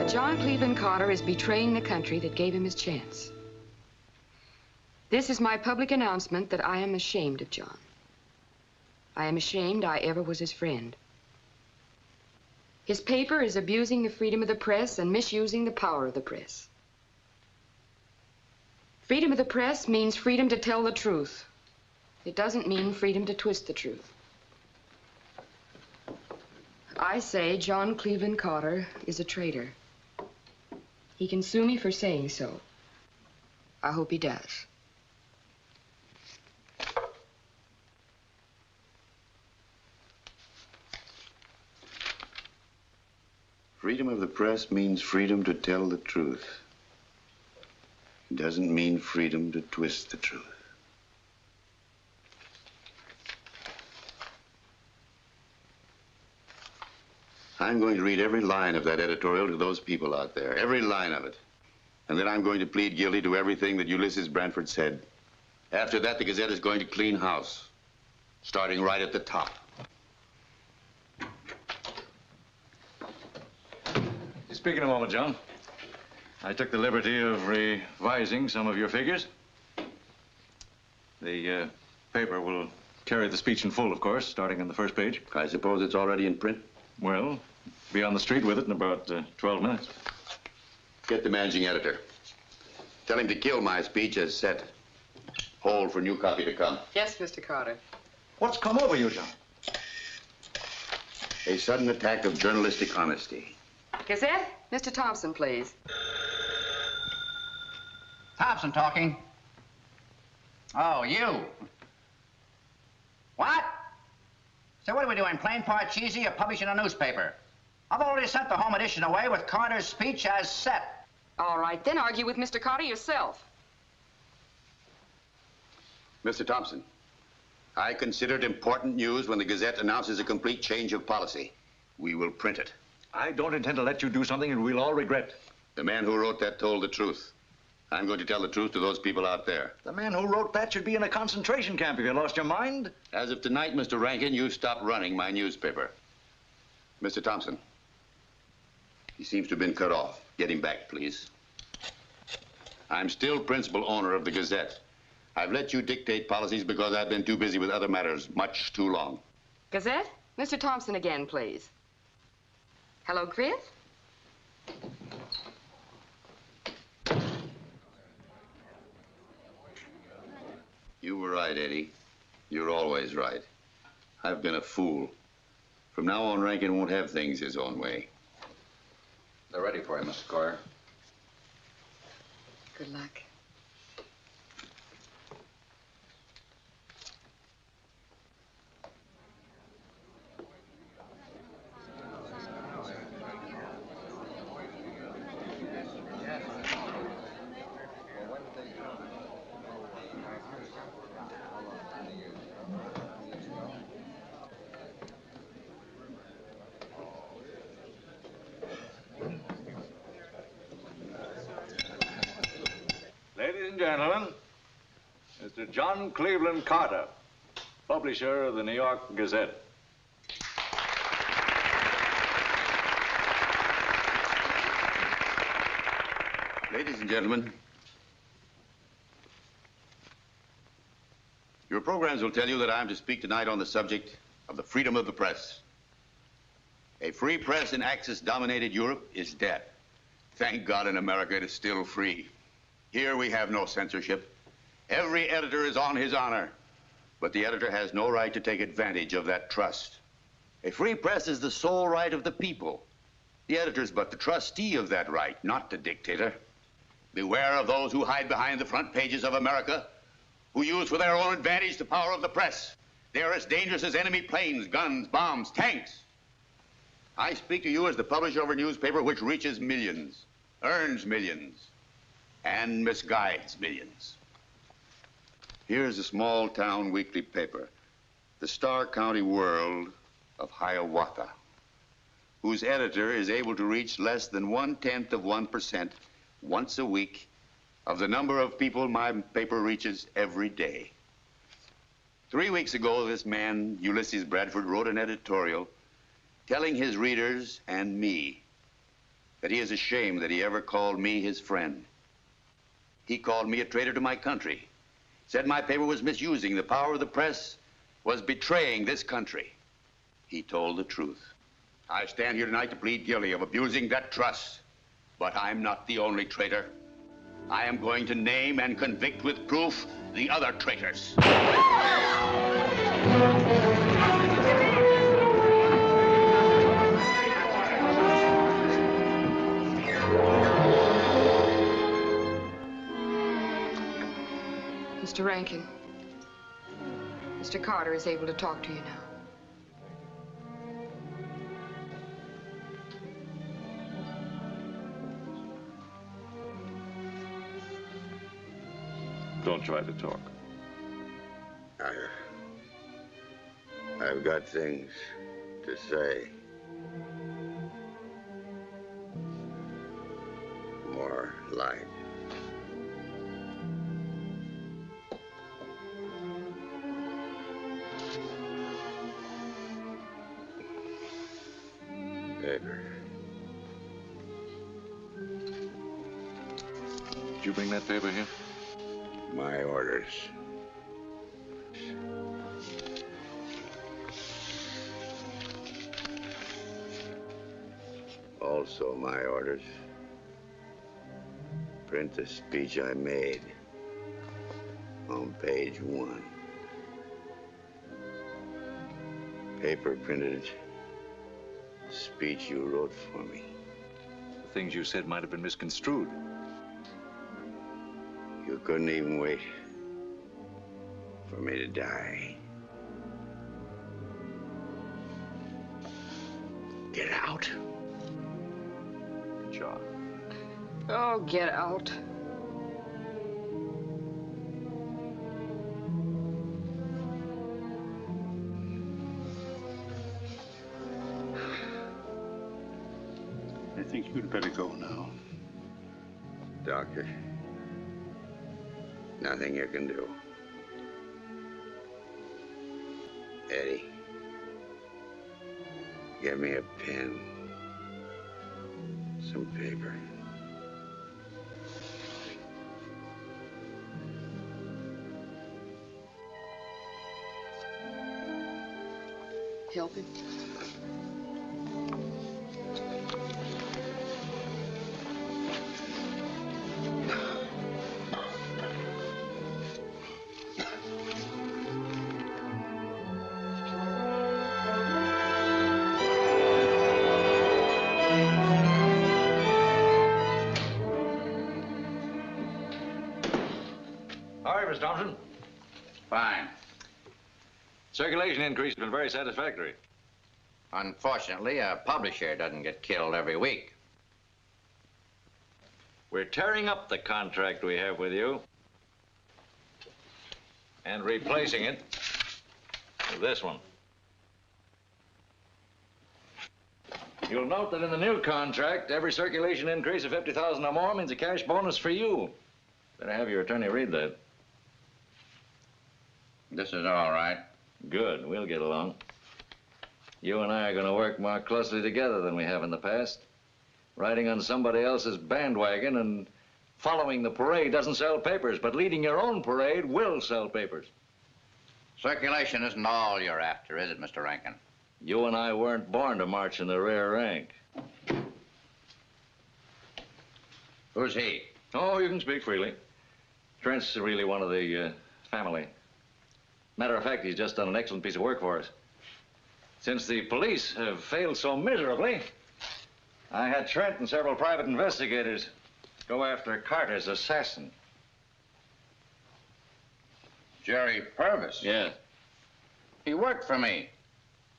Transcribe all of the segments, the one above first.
John Cleveland Carter is betraying the country that gave him his chance. This is my public announcement that I am ashamed of John. I am ashamed I ever was his friend. His paper is abusing the freedom of the press and misusing the power of the press. Freedom of the press means freedom to tell the truth. It doesn't mean freedom to twist the truth. I say John Cleveland Carter is a traitor. He can sue me for saying so. I hope he does. Freedom of the press means freedom to tell the truth. It doesn't mean freedom to twist the truth. I'm going to read every line of that editorial to those people out there, every line of it. And then I'm going to plead guilty to everything that Ulysses Brantford said. After that, the Gazette is going to clean house, starting right at the top. Speaking a moment, John. I took the liberty of revising some of your figures. The paper will carry the speech in full, of course, starting on the first page. I suppose it's already in print? Well, be on the street with it in about 12 minutes. Get the managing editor. Tell him to kill my speech as set. Hold for new copy to come. Yes, Mr. Carter. What's come over you, John? A sudden attack of journalistic honesty. Gazette, Mr. Thompson, please. Thompson talking. Oh, you. What? So what are we doing, plain parcheesi or publishing a newspaper? I've already sent the home edition away with Carter's speech as set. All right, then argue with Mr. Carter yourself. Mr. Thompson, I consider it important news when the Gazette announces a complete change of policy. We will print it. I don't intend to let you do something that we'll all regret. The man who wrote that told the truth. I'm going to tell the truth to those people out there. The man who wrote that should be in a concentration camp. Have you lost your mind? As of tonight, Mr. Rankin, you stopped running my newspaper. Mr. Thompson, he seems to have been cut off. Get him back, please. I'm still principal owner of the Gazette. I've let you dictate policies because I've been too busy with other matters much too long. Gazette, Mr. Thompson again, please. Hello, Chris? You were right, Eddie. You're always right. I've been a fool. From now on, Rankin won't have things his own way. They're ready for you, Mr. Carter. Good luck. Ladies and gentlemen, Mr. John Cleveland Carter, publisher of the New York Gazette. Ladies and gentlemen, your programs will tell you that I'm to speak tonight on the subject of the freedom of the press. A free press in Axis-dominated Europe is dead. Thank God in America it is still free. Here we have no censorship. Every editor is on his honor, but the editor has no right to take advantage of that trust. A free press is the sole right of the people. The editor is but the trustee of that right, not the dictator. Beware of those who hide behind the front pages of America, who use for their own advantage the power of the press. They are as dangerous as enemy planes, guns, bombs, tanks. I speak to you as the publisher of a newspaper which reaches millions, earns millions, and misguides millions. Here's a small town weekly paper, the Star County World of Hiawatha, whose editor is able to reach less than 0.1% once a week of the number of people my paper reaches every day. 3 weeks ago, this man, Ulysses Bradford, wrote an editorial telling his readers and me that he is ashamed that he ever called me his friend. He called me a traitor to my country. Said my paper was misusing the power of the press, was betraying this country. He told the truth. I stand here tonight to plead guilty of abusing that trust. But I'm not the only traitor. I am going to name and convict with proof the other traitors. Mr. Rankin, Mr. Carter is able to talk to you now. Don't try to talk. I've got things to say. More light. Paper. Did you bring that paper here? My orders. Also my orders. Print the speech I made on page 1. Paper printed speech you wrote for me. The things you said might have been misconstrued. You couldn't even wait for me to die. Get out. John. Oh, get out. I think you'd better go now. Doctor, nothing you can do. Eddie, give me a pen, some paper. Help him. All right, Miss Thompson. Fine. Circulation increase has been very satisfactory. Unfortunately, a publisher doesn't get killed every week. We're tearing up the contract we have with you and replacing it with this one. You'll note that in the new contract, every circulation increase of 50,000 or more means a cash bonus for you. Better have your attorney read that. This is all right. Good, we'll get along. You and I are going to work more closely together than we have in the past. Riding on somebody else's bandwagon and following the parade doesn't sell papers, but leading your own parade will sell papers. Circulation isn't all you're after, is it, Mr. Rankin? You and I weren't born to march in the rear rank. Who's he? Oh, you can speak freely. Trent's really one of the family. Matter of fact, he's just done an excellent piece of work for us. Since the police have failed so miserably, I had Trent and several private investigators go after Carter's assassin. Jerry Purvis? Yes. He worked for me.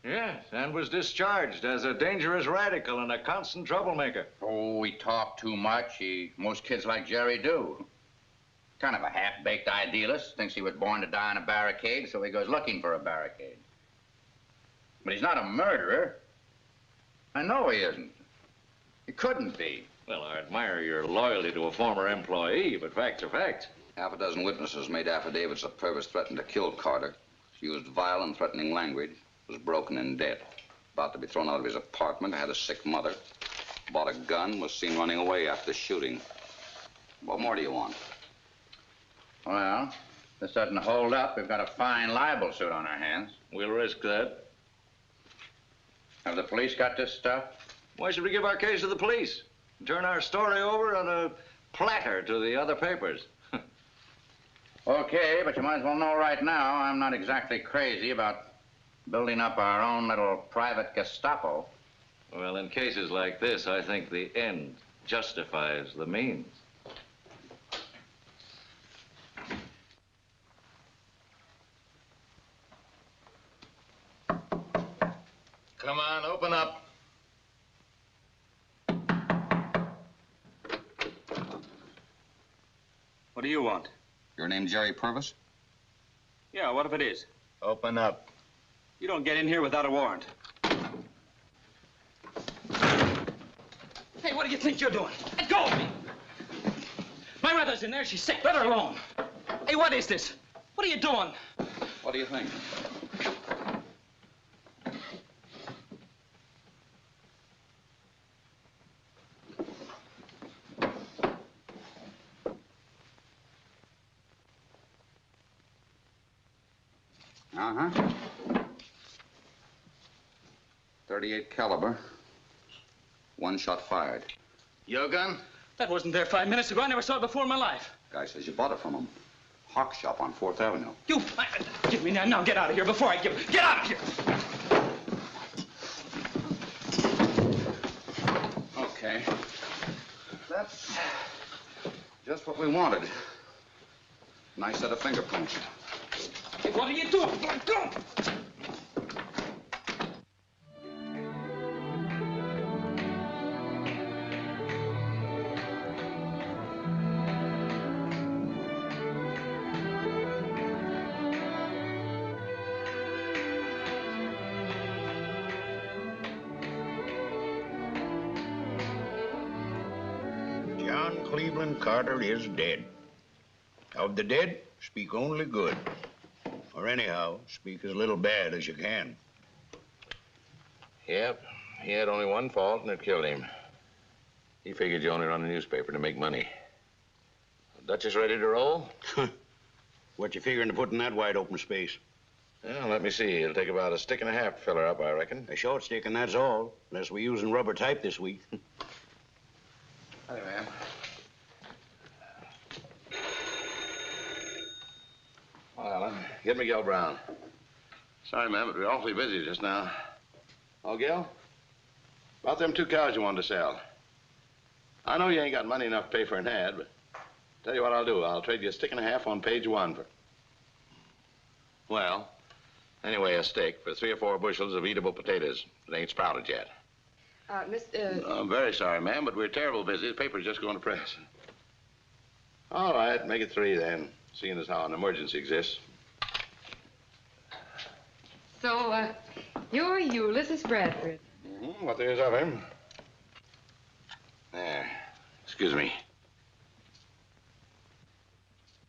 Yes, and was discharged as a dangerous radical and a constant troublemaker. Oh, he talked too much. Most kids like Jerry do. Kind of a half-baked idealist. Thinks he was born to die on a barricade, so he goes looking for a barricade. But he's not a murderer. I know he isn't. He couldn't be. Well, I admire your loyalty to a former employee, but facts are facts. Half a dozen witnesses made affidavits that Purvis threatened to kill Carter. He used vile and threatening language. Was broken and dead. About to be thrown out of his apartment. Had a sick mother. Bought a gun, was seen running away after shooting. What more do you want? Well, if this doesn't hold up, we've got a fine libel suit on our hands. We'll risk that. Have the police got this stuff? Why should we give our case to the police and turn our story over on a platter to the other papers? Okay, but you might as well know right now I'm not exactly crazy about building up our own little private Gestapo. Well, in cases like this, I think the end justifies the means. Come on, open up. What do you want? Your name Jerry Purvis? Yeah, what if it is? Open up. You don't get in here without a warrant. Hey, what do you think you're doing? Let go of me! My mother's in there. She's sick. Let her alone. Hey, what is this? What are you doing? What do you think? Uh-huh. 38 caliber. One shot fired. Your gun? That wasn't there 5 minutes ago. I never saw it before in my life. Guy says you bought it from him. Hawk shop on 4th Avenue. You... give me now. Now, get out of here before I give... Get out of here! Okay. That's just what we wanted. Nice set of fingerprints. Hey, what are you doing? Go! John Cleveland Carter is dead. Of the dead, speak only good. Or anyhow, speak as little bad as you can. Yep. He had only one fault, and it killed him. He figured you only run a newspaper to make money. Duchess ready to roll? What you figuring to put in that wide open space? Well, let me see. It'll take about a stick and a half to fill her up, I reckon. A short stick, and that's all. Unless we're using rubber type this week. Hi, ma'am. Well, Alan, get Miguel Brown. Sorry, ma'am, but we're awfully busy just now. Oh, Gil? About them 2 cows you wanted to sell. I know you ain't got money enough to pay for an ad, but tell you what I'll do. I'll trade you a stick and a half on page 1 for... Well, anyway, a stick for 3 or 4 bushels of eatable potatoes that ain't sprouted yet. I'm very sorry, ma'am, but we're terrible busy. The paper's just going to press. All right, make it 3 then, seeing as how an emergency exists. So, you're Ulysses Bradford. What there is of him. There. Excuse me.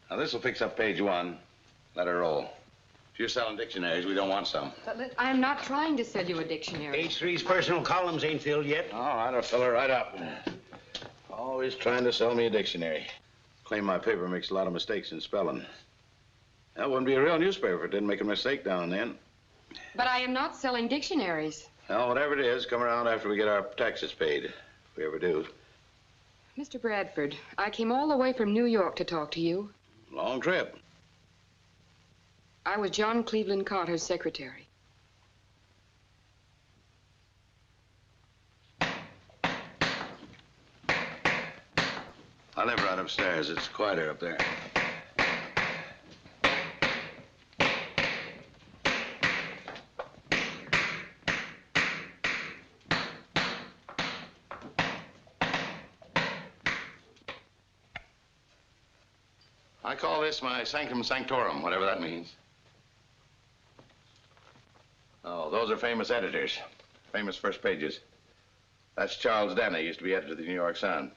Now, this'll fix up page 1. Let her roll. If you're selling dictionaries, we don't want some. But I am not trying to sell you a dictionary. Page 3's personal columns ain't filled yet. All right, I'll fill her right up. Always trying to sell me a dictionary. Claim my paper makes a lot of mistakes in spelling. That wouldn't be a real newspaper if it didn't make a mistake now and then. But I am not selling dictionaries. Well, whatever it is, come around after we get our taxes paid. If we ever do. Mr. Bradford, I came all the way from New York to talk to you. Long trip. I was John Cleveland Carter's secretary. I live right upstairs. It's quieter up there. I call this my sanctum sanctorum, whatever that means. Oh, those are famous editors. Famous first pages. That's Charles Denny, used to be editor of the New York Sun.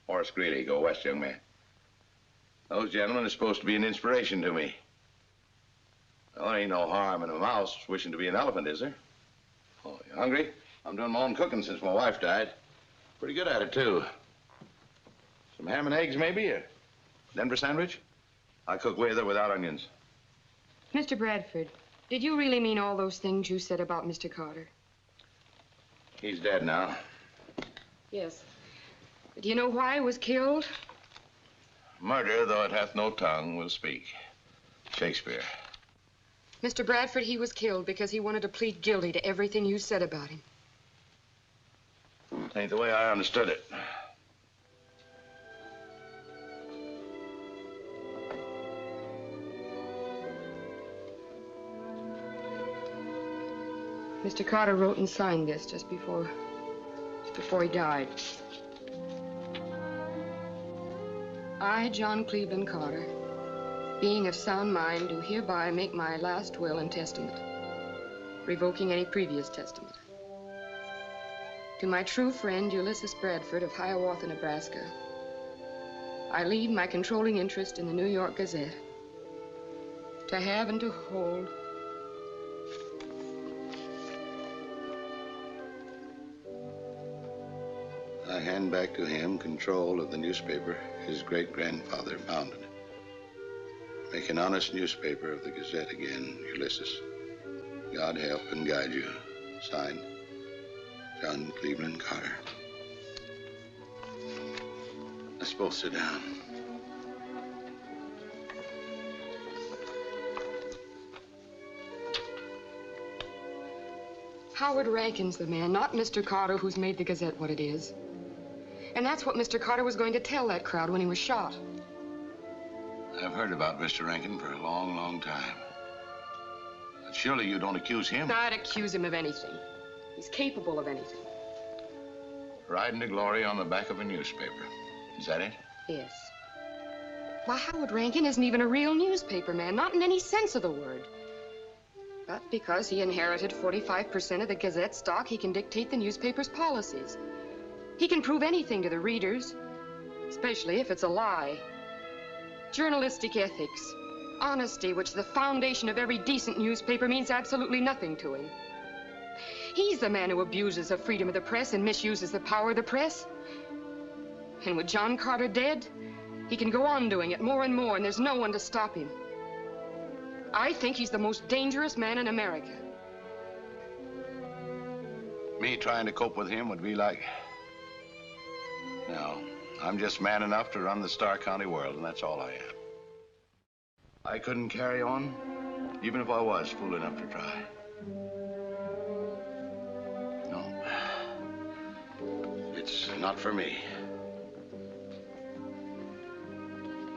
Horace Greeley, go west, young man. Those gentlemen are supposed to be an inspiration to me. Well, there ain't no harm in a mouse wishing to be an elephant, is there? Oh, you hungry? I'm doing my own cooking since my wife died. Pretty good at it, too. Some ham and eggs, maybe? A Denver sandwich? I cook with or without onions. Mr. Bradford, did you really mean all those things you said about Mr. Carter? He's dead now. Yes. But do you know why he was killed? Murder, though it hath no tongue, will speak. Shakespeare. Mr. Bradford, he was killed because he wanted to plead guilty to everything you said about him. Ain't the way I understood it. Mr. Carter wrote and signed this just before he died. I, John Cleveland Carter, being of sound mind, do hereby make my last will and testament, revoking any previous testament. To my true friend, Ulysses Bradford of Hiawatha, Nebraska, I leave my controlling interest in the New York Gazette to have and to hold I hand back to him control of the newspaper his great-grandfather founded. Make an honest newspaper of the Gazette again, Ulysses. God help and guide you. Signed, John Cleveland Carter. Let's both sit down. Howard Rankin's the man, not Mr. Carter, who's made the Gazette what it is. And that's what Mr. Carter was going to tell that crowd when he was shot. I've heard about Mr. Rankin for a long, long time. But surely you don't accuse him? I'd accuse him of anything. He's capable of anything. Riding to glory on the back of a newspaper. Is that it? Yes. Why, Howard Rankin isn't even a real newspaper man, not in any sense of the word. But because he inherited 45% of the Gazette stock, he can dictate the newspaper's policies. He can prove anything to the readers, especially if it's a lie. Journalistic ethics, honesty, which is the foundation of every decent newspaper, means absolutely nothing to him. He's the man who abuses the freedom of the press and misuses the power of the press. And with John Carter dead, he can go on doing it more and more, and there's no one to stop him. I think he's the most dangerous man in America. Me trying to cope with him would be like... No, I'm just man enough to run the Star County world, and that's all I am. I couldn't carry on, even if I was fool enough to try. No. It's not for me.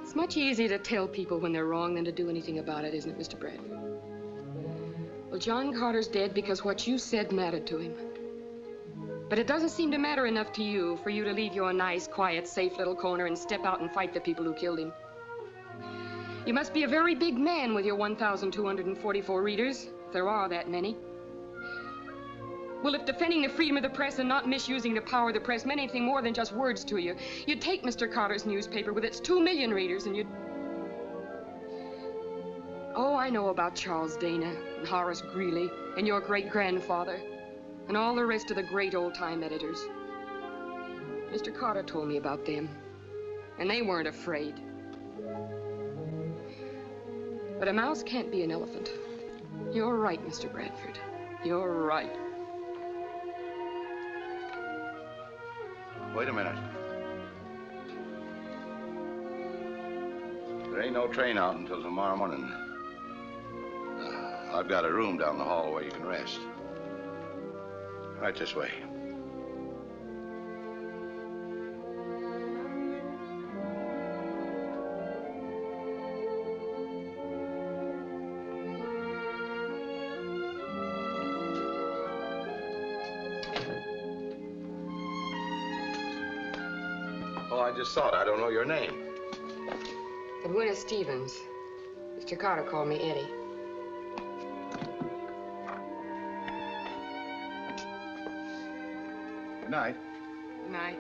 It's much easier to tell people when they're wrong than to do anything about it, isn't it, Mr. Bradford? Well, John Carter's dead because what you said mattered to him. But it doesn't seem to matter enough to you for you to leave your nice, quiet, safe little corner and step out and fight the people who killed him. You must be a very big man with your 1,244 readers, if there are that many. Well, if defending the freedom of the press and not misusing the power of the press meant anything more than just words to you, you'd take Mr. Carter's newspaper with its 2 million readers and you'd... Oh, I know about Charles Dana and Horace Greeley and your great-grandfather and all the rest of the great old-time editors. Mr. Carter told me about them, and they weren't afraid. But a mouse can't be an elephant. You're right, Mr. Bradford. You're right. Wait a minute. There ain't no train out until tomorrow morning. I've got a room down the hall where you can rest. Right this way. Oh, I just thought. I don't know your name. Edwina Stevens. Mr. Carter called me Eddie. Good night. Good night.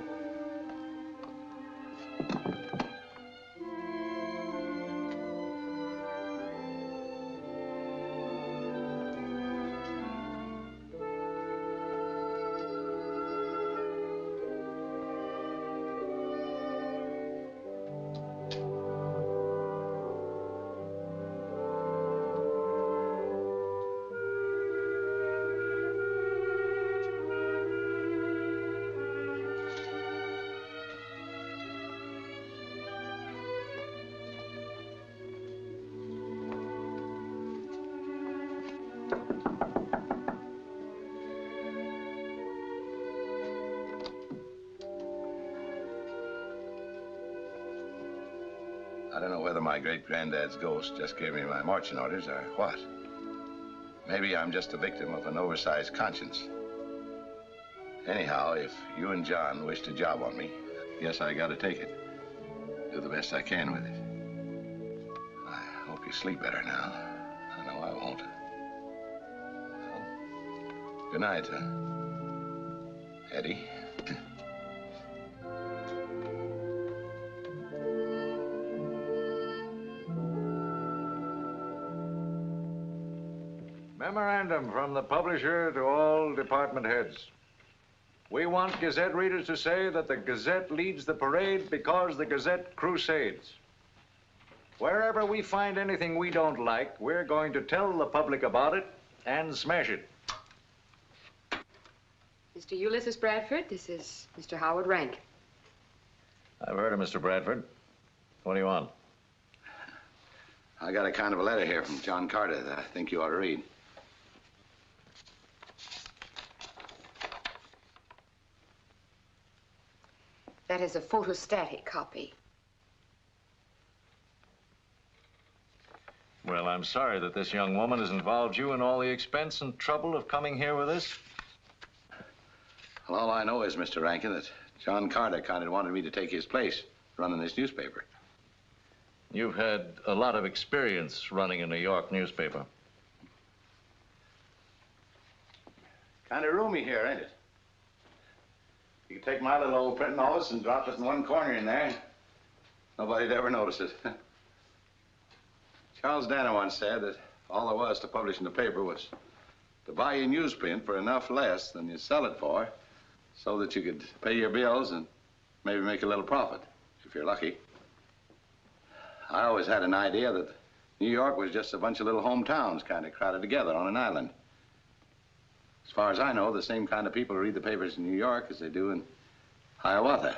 I don't know whether my great-granddad's ghost just gave me my marching orders or what. Maybe I'm just a victim of an oversized conscience. Anyhow, if you and John wish to job on me, guess I gotta take it. Do the best I can with it. I hope you sleep better now. I know I won't. Well, good night, Eddie. Memorandum from the publisher to all department heads. We want Gazette readers to say that the Gazette leads the parade because the Gazette crusades. Wherever we find anything we don't like, we're going to tell the public about it and smash it. Mr. Ulysses Bradford, this is Mr. Howard Rankin. I've heard of Mr. Bradford. What do you want? I got a kind of a letter here from John Carter that I think you ought to read. That is a photostatic copy. Well, I'm sorry that this young woman has involved you in all the expense and trouble of coming here with us. Well, all I know is, Mr. Rankin, that John Carter kind of wanted me to take his place running this newspaper. You've had a lot of experience running a New York newspaper. Kind of roomy here, ain't it? You can take my little old printing office and drop it in one corner in there. Nobody'd ever notice it. Charles Dana once said that all there was to publishing the paper was to buy you newsprint for enough less than you sell it for so that you could pay your bills and maybe make a little profit, if you're lucky. I always had an idea that New York was just a bunch of little hometowns kind of crowded together on an island. As far as I know, the same kind of people read the papers in New York as they do in Hiawatha.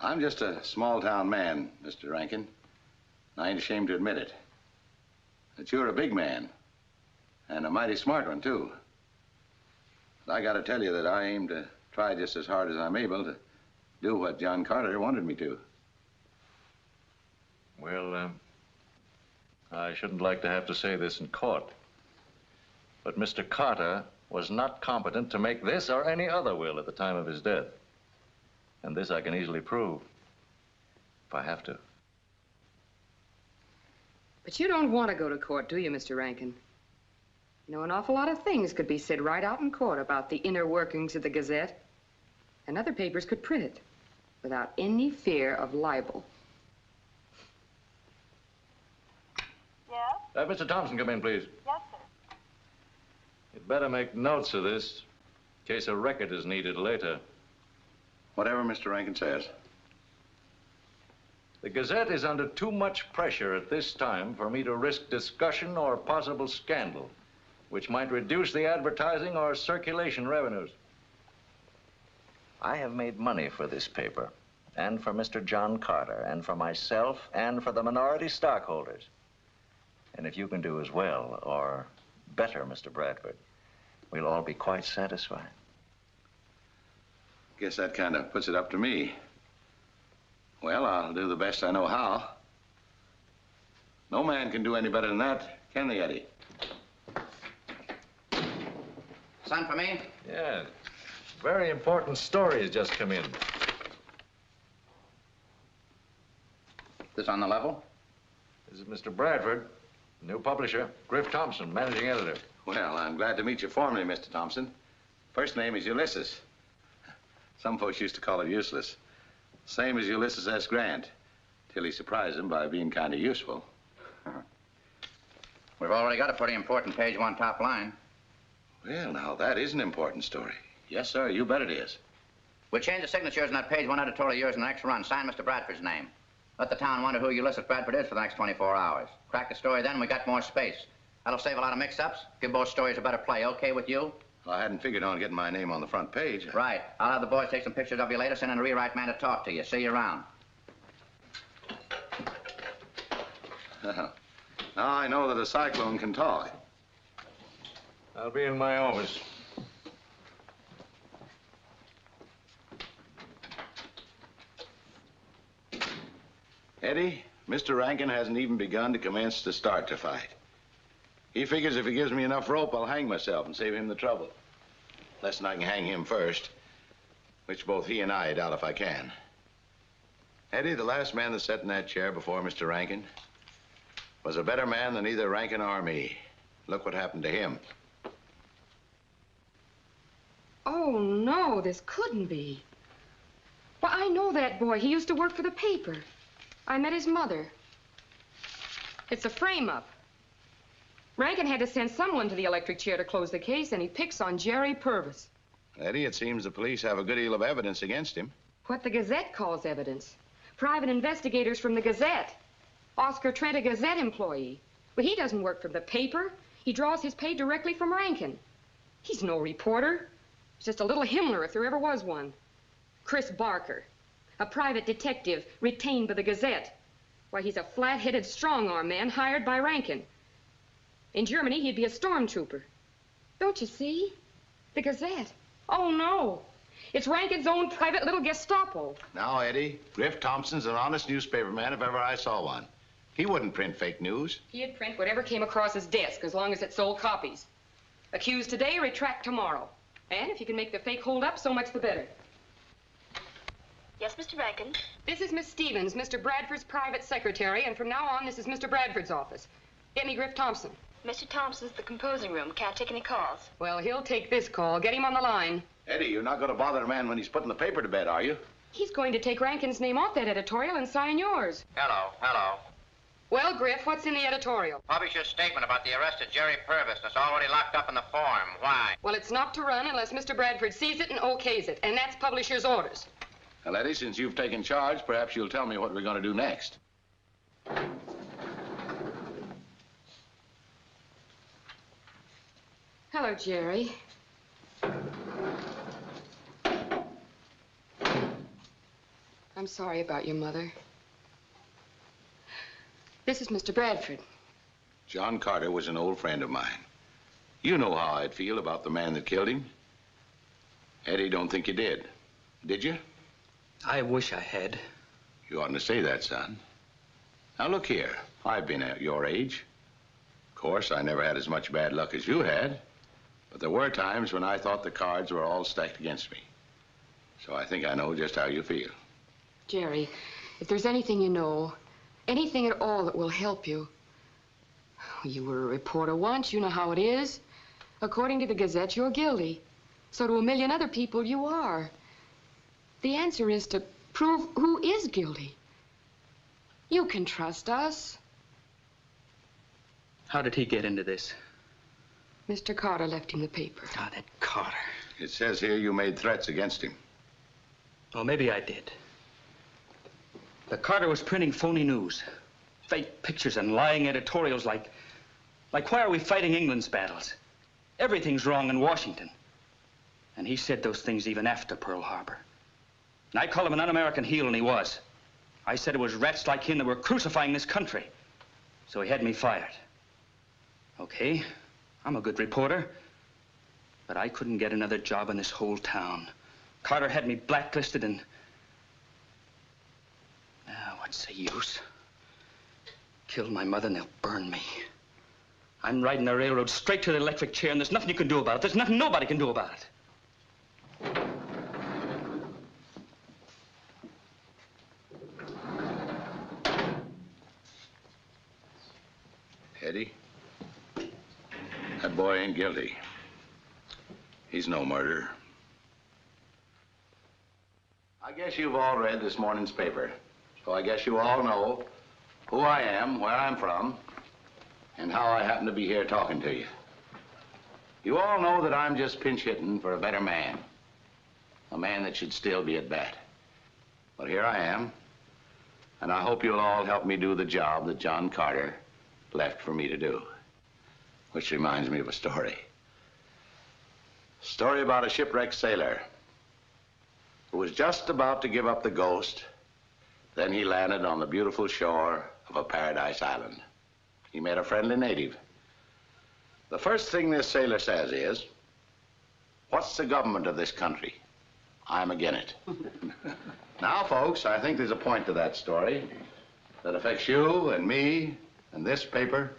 I'm just a small-town man, Mr. Rankin. I ain't ashamed to admit it. That you're a big man, and a mighty smart one, too. But I gotta tell you that I aim to try just as hard as I'm able to do what John Carter wanted me to. Well, I shouldn't like to have to say this in court, but Mr. Carter was not competent to make this or any other will at the time of his death. And this I can easily prove, if I have to. But you don't want to go to court, do you, Mr. Rankin? You know, an awful lot of things could be said right out in court about the inner workings of the Gazette, and other papers could print it without any fear of libel. Yes? Mr. Thompson, come in, please. Yes, sir. You'd better make notes of this in case a record is needed later. Whatever Mr. Rankin says. The Gazette is under too much pressure at this time for me to risk discussion or possible scandal, which might reduce the advertising or circulation revenues. I have made money for this paper, and for Mr. John Carter, and for myself, and for the minority stockholders. And if you can do as well, or better, Mr. Bradford, we'll all be quite satisfied. Guess that kind of puts it up to me. Well, I'll do the best I know how. No man can do any better than that, can they, Eddie? Son for me? Yeah. Very important story has just come in. This on the level? This is Mr. Bradford, new publisher. Griff Thompson, managing editor. Well, I'm glad to meet you formally, Mr. Thompson. First name is Ulysses. Some folks used to call it useless. Same as Ulysses S. Grant, till he surprised him by being kind of useful. We've already got a pretty important page one top line. Well, now, that is an important story. Yes, sir, you bet it is. We'll change the signatures on that page one editorial of yours in the next run. Sign Mr. Bradford's name. Let the town wonder who Ulysses Bradford is for the next 24 hours. Crack the story then, we got more space. That'll save a lot of mix-ups. Give both stories a better play. Okay with you? Well, I hadn't figured on getting my name on the front page. Right. I'll have the boys take some pictures of you later, send in a rewrite man to talk to you. See you around. Now I know that a cyclone can talk. I'll be in my office. Eddie, Mr. Rankin hasn't even begun to commence to start the fight. He figures if he gives me enough rope, I'll hang myself and save him the trouble. Less than I can hang him first, which both he and I doubt if I can. Eddie, the last man that sat in that chair before Mr. Rankin was a better man than either Rankin or me. Look what happened to him. Oh, no, this couldn't be. Well, I know that boy. He used to work for the paper. I met his mother. It's a frame-up. Rankin had to send someone to the electric chair to close the case, and he picks on Jerry Purvis. Eddie, it seems the police have a good deal of evidence against him. What the Gazette calls evidence. Private investigators from the Gazette. Oscar Trent, a Gazette employee. But he doesn't work for the paper. He draws his pay directly from Rankin. He's no reporter. He's just a little Himmler if there ever was one. Chris Barker, a private detective retained by the Gazette. Why, he's a flat-headed strong-arm man hired by Rankin. In Germany, he'd be a stormtrooper. Don't you see? The Gazette. Oh, no. It's Rankin's own private little Gestapo. Now, Eddie, Griff Thompson's an honest newspaper man if ever I saw one. He wouldn't print fake news. He'd print whatever came across his desk as long as it sold copies. Accused today, retract tomorrow. And if you can make the fake hold up, so much the better. Yes, Mr. Rankin? This is Miss Stevens, Mr. Bradford's private secretary, and from now on, this is Mr. Bradford's office. Get me Griff Thompson. Mr. Thompson's the composing room. Can't take any calls. Well, he'll take this call. Get him on the line. Eddie, you're not going to bother a man when he's putting the paper to bed, are you? He's going to take Rankin's name off that editorial and sign yours. Hello, hello. Well, Griff, what's in the editorial? Publisher's statement about the arrest of Jerry Purvis that's already locked up in the form. Why? Well, it's not to run unless Mr. Bradford sees it and okays it, and that's publisher's orders. Well, Eddie, since you've taken charge, perhaps you'll tell me what we're going to do next. Hello, Jerry. I'm sorry about your mother. This is Mr. Bradford. John Carter was an old friend of mine. You know how I'd feel about the man that killed him. Eddie, don't think you did. Did you? I wish I had. You oughtn't to say that, son. Now, look here. I've been at your age. Of course, I never had as much bad luck as you had. But there were times when I thought the cards were all stacked against me. So I think I know just how you feel. Jerry, if there's anything you know, anything at all that will help you. You were a reporter once. You know how it is. According to the Gazette, you're guilty. So to a million other people, you are. The answer is to prove who is guilty. You can trust us. How did he get into this? Mr. Carter left him the paper. Ah, that Carter. It says here you made threats against him. Well, maybe I did. The Carter was printing phony news. Fake pictures and lying editorials like why are we fighting England's battles? Everything's wrong in Washington. And he said those things even after Pearl Harbor. And I called him an un-American heel, and he was. I said it was rats like him that were crucifying this country. So he had me fired. Okay, I'm a good reporter. But I couldn't get another job in this whole town. Carter had me blacklisted and... Now, what's the use? Killed my mother and they'll burn me. I'm riding the railroad straight to the electric chair, and there's nothing you can do about it. There's nothing nobody can do about it. Eddie, that boy ain't guilty. He's no murderer. I guess you've all read this morning's paper. So I guess you all know who I am, where I'm from, and how I happen to be here talking to you. You all know that I'm just pinch hitting for a better man. A man that should still be at bat. But here I am, and I hope you'll all help me do the job that John Carter left for me to do. Which reminds me of a story. Story about a shipwrecked sailor who was just about to give up the ghost. Then he landed on the beautiful shore of a paradise island. He met a friendly native. The first thing this sailor says is, "What's the government of this country? I'm agin it." Now, folks, I think there's a point to that story that affects you and me and this paper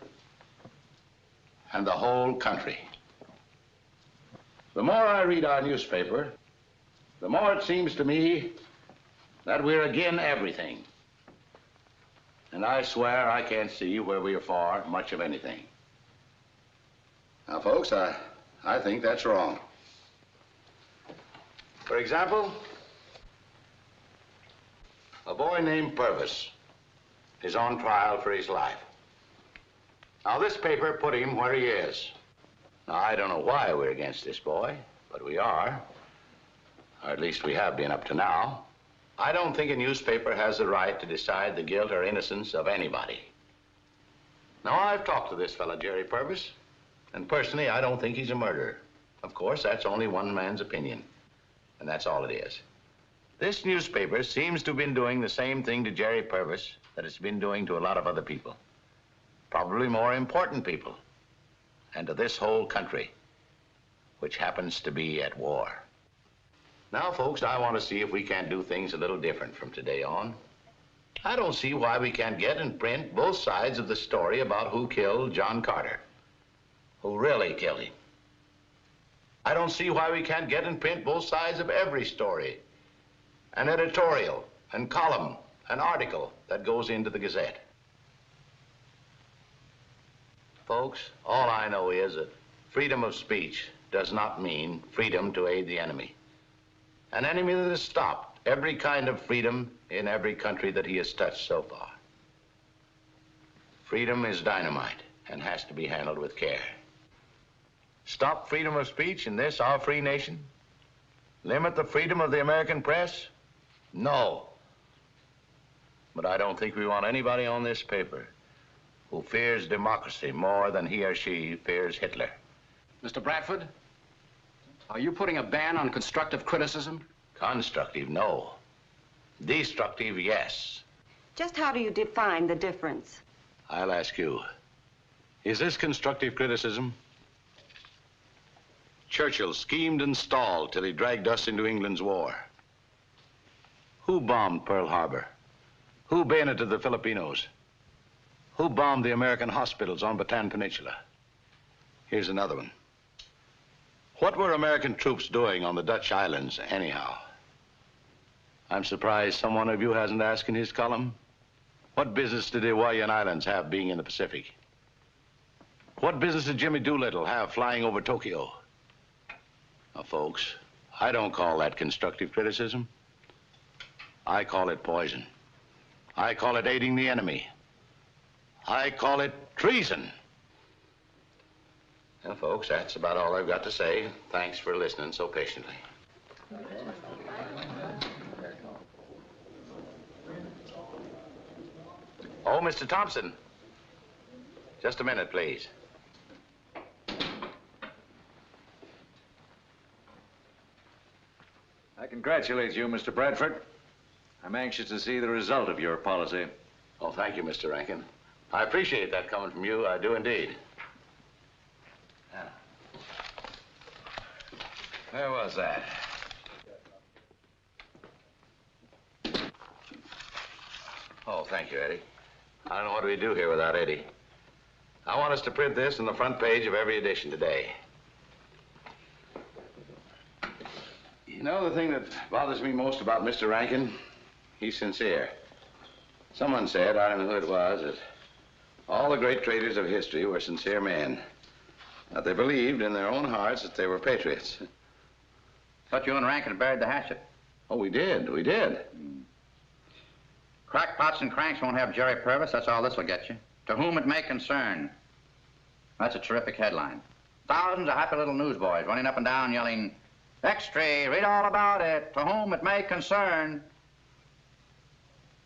and the whole country. The more I read our newspaper, the more it seems to me that we're again everything. And I swear I can't see where we're for much of anything. Now, folks, I think that's wrong. For example, a boy named Purvis is on trial for his life. Now, this paper put him where he is. Now, I don't know why we're against this boy, but we are. Or at least we have been up to now. I don't think a newspaper has the right to decide the guilt or innocence of anybody. Now, I've talked to this fella, Jerry Purvis, and personally, I don't think he's a murderer. Of course, that's only one man's opinion, and that's all it is. This newspaper seems to have been doing the same thing to Jerry Purvis that it's been doing to a lot of other people, probably more important people, and to this whole country, which happens to be at war. Now, folks, I want to see if we can't do things a little different from today on. I don't see why we can't get in print both sides of the story about who killed John Carter, who really killed him. I don't see why we can't get in print both sides of every story, an editorial, and column, an article that goes into the Gazette. Folks, all I know is that freedom of speech does not mean freedom to aid the enemy. An enemy that has stopped every kind of freedom in every country that he has touched so far. Freedom is dynamite and has to be handled with care. Stop freedom of speech in this, our free nation? Limit the freedom of the American press? No. But I don't think we want anybody on this paper who fears democracy more than he or she fears Hitler. Mr. Bradford, are you putting a ban on constructive criticism? Constructive, no. Destructive, yes. Just how do you define the difference? I'll ask you. Is this constructive criticism? Churchill schemed and stalled till he dragged us into England's war. Who bombed Pearl Harbor? Who bayoneted the Filipinos? Who bombed the American hospitals on Bataan Peninsula? Here's another one. What were American troops doing on the Dutch islands, anyhow? I'm surprised some one of you hasn't asked in his column. What business did the Hawaiian Islands have being in the Pacific? What business did Jimmy Doolittle have flying over Tokyo? Now, folks, I don't call that constructive criticism. I call it poison. I call it aiding the enemy. I call it treason. Well, folks, that's about all I've got to say. Thanks for listening so patiently. Oh, Mr. Thompson. Just a minute, please. I congratulate you, Mr. Bradford. I'm anxious to see the result of your policy. Oh, thank you, Mr. Rankin. I appreciate that coming from you. I do indeed. Where was that? Oh, thank you, Eddie. I don't know what we do here without Eddie. I want us to print this on the front page of every edition today. You know, the thing that bothers me most about Mr. Rankin, he's sincere. Someone said, I don't know who it was, that all the great traitors of history were sincere men. That they believed in their own hearts that they were patriots. Thought you and Rankin buried the hatchet. Oh, we did. Crackpots and cranks won't have Jerry Purvis. That's all this will get you. To whom it may concern. That's a terrific headline. Thousands of happy little newsboys running up and down yelling, "Extra, read all about it. To whom it may concern."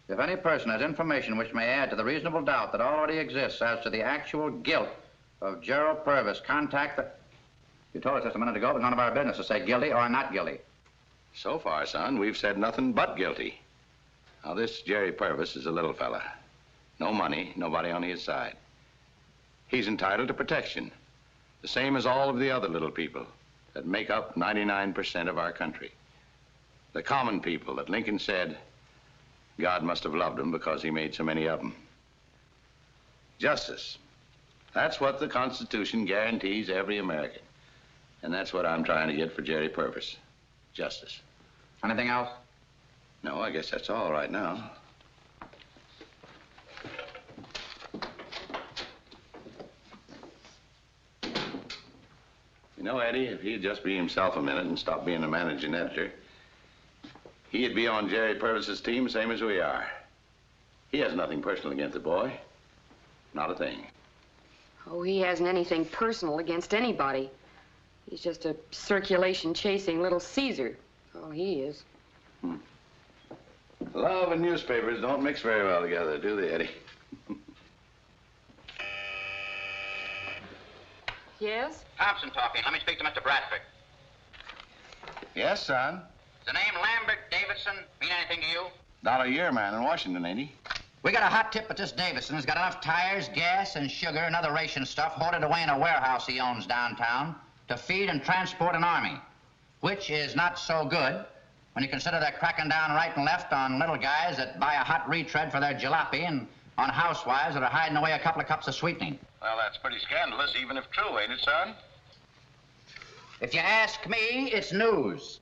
If any person has information which may add to the reasonable doubt that already exists as to the actual guilt of Gerald Purvis, contact the... You told us just a minute ago it was none of our business to say guilty or not guilty. So far, son, we've said nothing but guilty. Now, this Jerry Purvis is a little fella. No money, nobody on his side. He's entitled to protection, the same as all of the other little people that make up 99% of our country. The common people that Lincoln said, God must have loved them because he made so many of them. Justice. That's what the Constitution guarantees every American. And that's what I'm trying to get for Jerry Purvis. Justice. Anything else? No, I guess that's all right now. You know, Eddie, if he'd just be himself a minute and stop being a managing editor, he'd be on Jerry Purvis's team, same as we are. He has nothing personal against the boy. Not a thing. Oh, he hasn't anything personal against anybody. He's just a circulation-chasing little Caesar. Oh, he is. Love and newspapers don't mix very well together, do they, Eddie? Yes? Thompson talking. Let me speak to Mr. Bradford. Yes, son. Does the name Lambert Davidson mean anything to you? $1 a year man in Washington, ain't he? We got a hot tip that this Davidson's got enough tires, gas, and sugar and other ration stuff hoarded away in a warehouse he owns downtown to feed and transport an army, which is not so good when you consider they're cracking down right and left on little guys that buy a hot retread for their jalopy and on housewives that are hiding away a couple of cups of sweetening. Well, that's pretty scandalous, even if true, ain't it, son? If you ask me, it's news.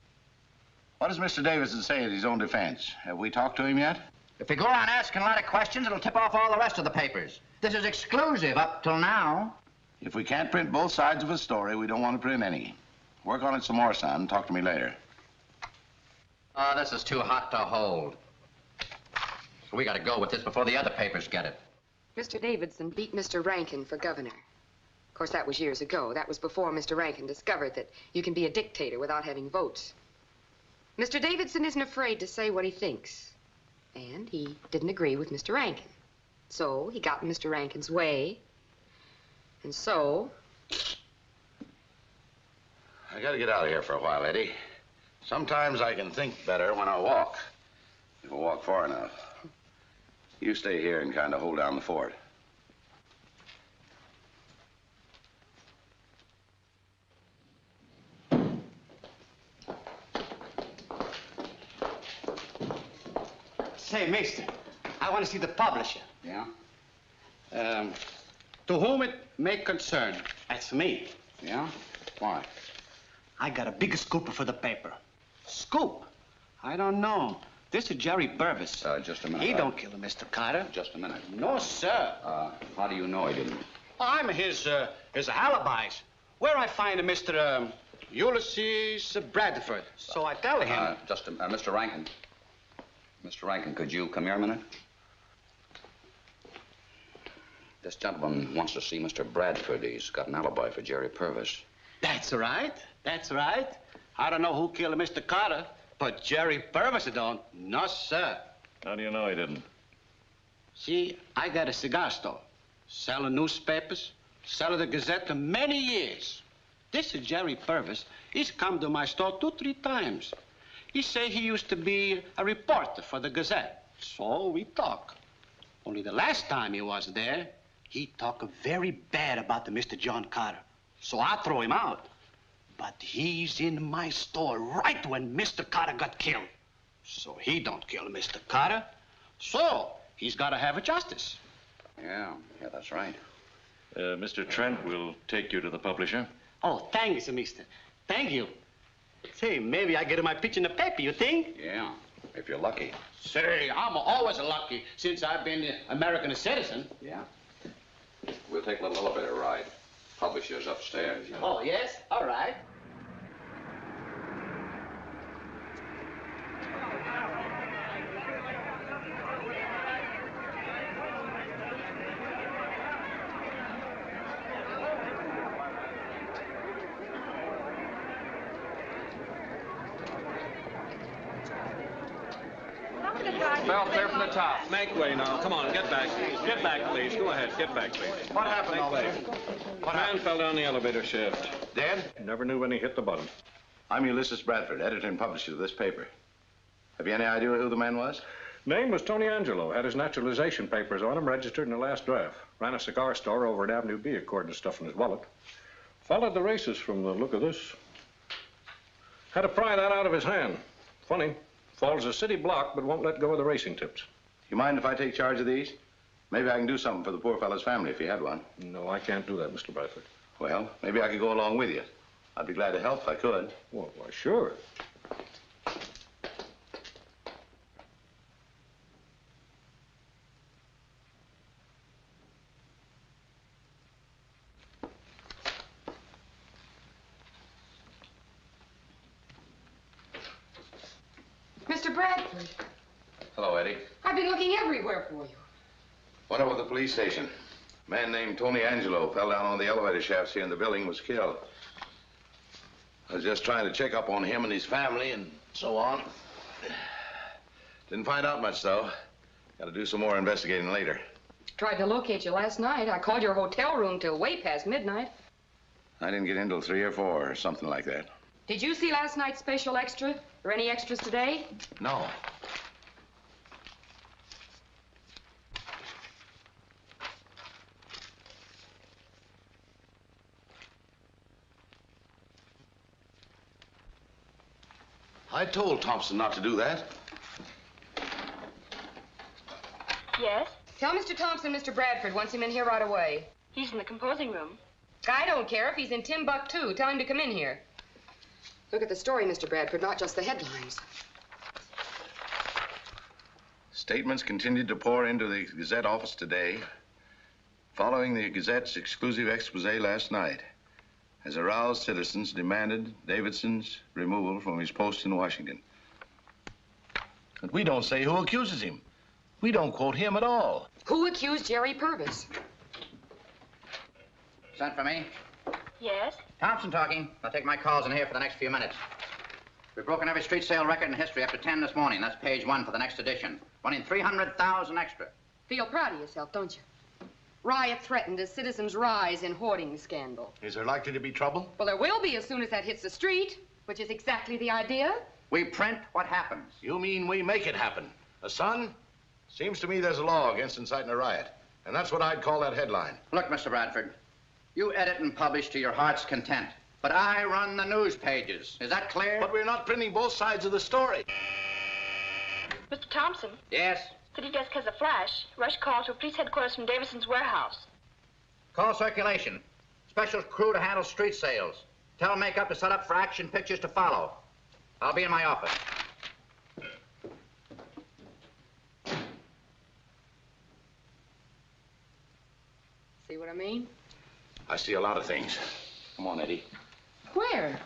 What does Mr. Davidson say in his own defense? Have we talked to him yet? If we go around asking a lot of questions, it'll tip off all the rest of the papers. This is exclusive up till now. If we can't print both sides of a story, we don't want to print any. Work on it some more, son. Talk to me later. Oh, this is too hot to hold. So we got to go with this before the other papers get it. Mr. Davidson beat Mr. Rankin for governor. Of course, that was years ago. That was before Mr. Rankin discovered that you can be a dictator without having votes. Mr. Davidson isn't afraid to say what he thinks. And he didn't agree with Mr. Rankin. So he got in Mr. Rankin's way. And so... I gotta get out of here for a while, Eddie. Sometimes I can think better when I walk. If I walk far enough. You stay here and kind of hold down the fort. Say, mister, I want to see the publisher. Yeah? To whom it may concern. That's me. Yeah? Why? I got a big scoop for the paper. Scoop? I don't know. This is Jerry Purvis. Just a minute. He don't kill Mr. Carter. Just a minute. No, sir. How do you know he didn't? I'm his alibis. Where I find Mr. Ulysses Bradford. So I tell him. Mr. Rankin. Mr. Rankin, could you come here a minute? This gentleman wants to see Mr. Bradford. He's got an alibi for Jerry Purvis. That's right. That's right. I don't know who killed Mr. Carter, but Jerry Purvis don't. No, sir. How do you know he didn't? See, I got a cigar store. Selling newspapers, selling the Gazette for many years. This is Jerry Purvis. He's come to my store 2, 3 times. He say he used to be a reporter for the Gazette. So we talk. Only the last time he was there, he talked very bad about the Mr. John Carter. So I throw him out. But he's in my store right when Mr. Carter got killed. So he don't kill Mr. Carter. So he's got to have a justice. Yeah, that's right. Mr. Trent will take you to the publisher. Oh, thank you, mister. Thank you. Say, maybe I get my picture in the paper, you think? Yeah, if you're lucky. Say, I'm always lucky since I've been an American citizen. Yeah. We'll take a little elevator ride. Publisher's upstairs. Oh, yes? All right. Bell clear from the top. Make way now. Come on, get back. Get back, please. Go ahead. Get back, please. What happened all day? What man fell down the elevator shaft. Dead? Never knew when he hit the bottom. I'm Ulysses Bradford, editor and publisher of this paper. Have you any idea who the man was? Name was Tony Angelo. Had his naturalization papers on him, registered in the last draft. Ran a cigar store over at Avenue B, according to stuff in his wallet. Followed the races from the look of this. Had to pry that out of his hand. Funny. Follows a city block, but won't let go of the racing tips. You mind if I take charge of these? Maybe I can do something for the poor fellow's family if he had one. No, I can't do that, Mr. Bradford. Well, maybe I could go along with you. I'd be glad to help if I could. Well, why, sure. Mr. Bradford, Hello, Eddie. I've been looking everywhere for you. Went over to the police station. A man named Tony Angelo fell down on the elevator shafts here in the building and was killed. I was just trying to check up on him and his family and so on. Didn't find out much, though. Got to do some more investigating later. Tried to locate you last night. I called your hotel room till way past midnight. I didn't get in till 3 or 4 or something like that. Did you see last night's special extra? Or any extras today? No. I told Thompson not to do that. Yes? Tell Mr. Thompson Mr. Bradford wants him in here right away. He's in the composing room. I don't care if he's in Timbuktu. Tell him to come in here. Look at the story, Mr. Bradford, not just the headlines. Statements continued to pour into the Gazette office today, following the Gazette's exclusive expose last night, as aroused citizens demanded Davidson's removal from his post in Washington. But we don't say who accuses him. We don't quote him at all. Who accused Jerry Purvis? Sent for me? Yes? Thompson talking. I'll take my calls in here for the next few minutes. We've broken every street sale record in history up to 10 this morning. That's page 1 for the next edition. Running 300,000 extra. Feel proud of yourself, don't you? Riot threatened as citizens rise in hoarding scandal. Is there likely to be trouble? Well, there will be as soon as that hits the street, which is exactly the idea. We print what happens. You mean we make it happen? A son? Seems to me there's a law against inciting a riot. And that's what I'd call that headline. Look, Mr. Bradford, you edit and publish to your heart's content. But I run the news pages. Is that clear? But we're not printing both sides of the story. Mr. Thompson? Yes? City desk has a flash. Rush call to police headquarters from Davidson's warehouse. Call circulation. Special crew to handle street sales. Tell makeup to set up for action pictures to follow. I'll be in my office. See what I mean? I see a lot of things. Come on, Eddie. Where?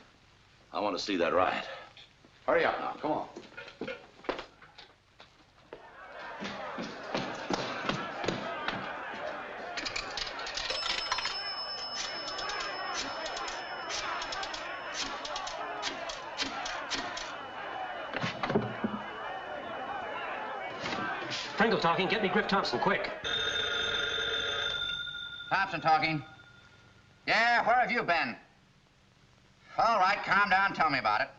I want to see that riot. Hurry up now. Come on. Pringle talking. Get me Griff Thompson, quick. Thompson talking. Yeah, where have you been? All right, calm down, tell me about it.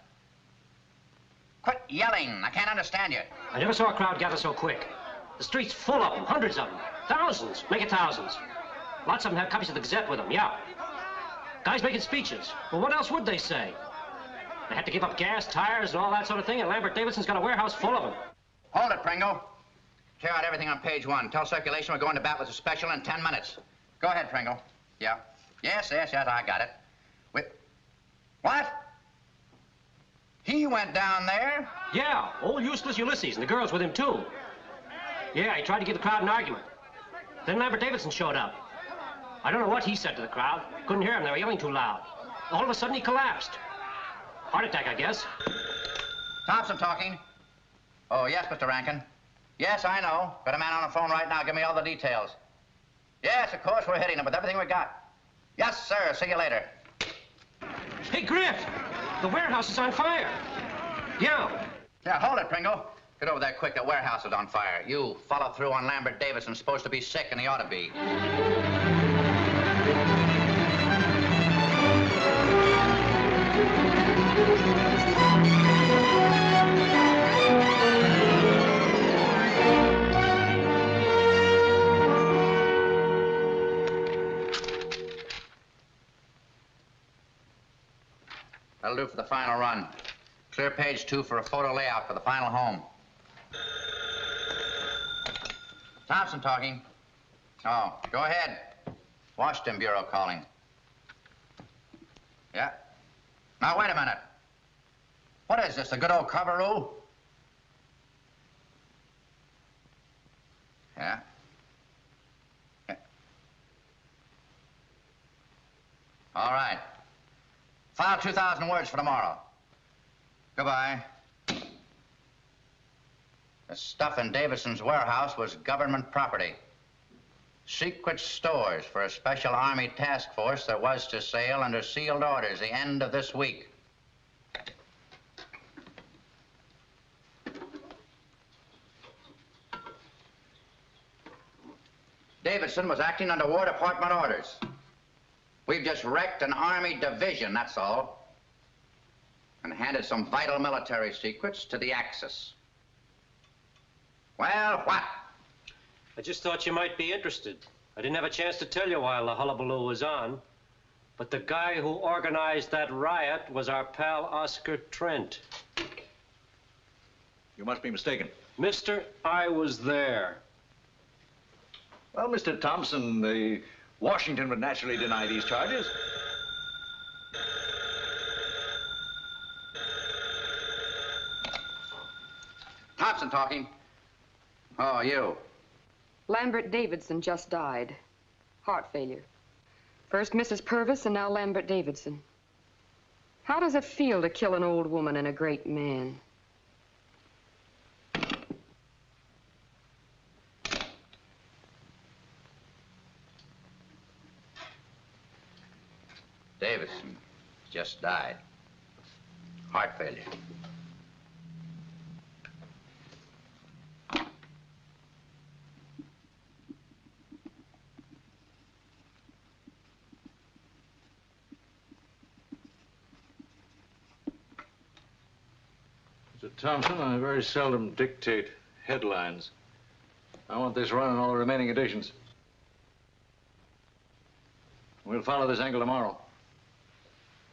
Quit yelling, I can't understand you. I never saw a crowd gather so quick. The street's full of them, hundreds of them. Thousands, make it thousands. Lots of them have copies of the Gazette with them, yeah. Guys making speeches. Well, what else would they say? They had to give up gas, tires, and all that sort of thing, and Lambert Davidson's got a warehouse full of them. Hold it, Pringle. Clear out everything on page 1. Tell circulation we're going to bat with a special in 10 minutes. Go ahead, Pringle. Yeah. Yes, I got it. What? He went down there? Yeah, old useless Ulysses, and the girls with him, too. Yeah, he tried to give the crowd an argument. Then Lambert Davidson showed up. I don't know what he said to the crowd. Couldn't hear him, they were yelling too loud. All of a sudden, he collapsed. Heart attack, I guess. Thompson talking. Oh, yes, Mr. Rankin. Yes, I know. Got a man on the phone right now. Give me all the details. Yes, of course, we're hitting him with everything we got. Yes, sir. See you later. Hey, Griff! The warehouse is on fire. Yeah. Yeah, hold it, Pringle. Get over there quick. The warehouse is on fire. You follow through on Lambert Davidson. Supposed to be sick, and he ought to be. That'll do for the final run. Clear page 2 for a photo layout for the final home. Thompson talking. Oh, go ahead. Washington Bureau calling. Yeah. Now, wait a minute. What is this, a good old coveroo? Yeah. All right. File 2,000 words for tomorrow. Goodbye. The stuff in Davidson's warehouse was government property. Secret stores for a special Army task force that was to sail under sealed orders the end of this week. Davidson was acting under War Department orders. We've just wrecked an Army division, that's all. And handed some vital military secrets to the Axis. Well, what? I just thought you might be interested. I didn't have a chance to tell you while the hullabaloo was on. But the guy who organized that riot was our pal Oscar Trent. You must be mistaken. Mister, I was there. Well, Mr. Thompson, Washington would naturally deny these charges. Thompson talking. Oh, you. Lambert Davidson just died. Heart failure. First Mrs. Purvis and now Lambert Davidson. How does it feel to kill an old woman and a great man? Davidson just died. Heart failure. Mr. Thompson, I very seldom dictate headlines. I want this run in all the remaining editions. We'll follow this angle tomorrow.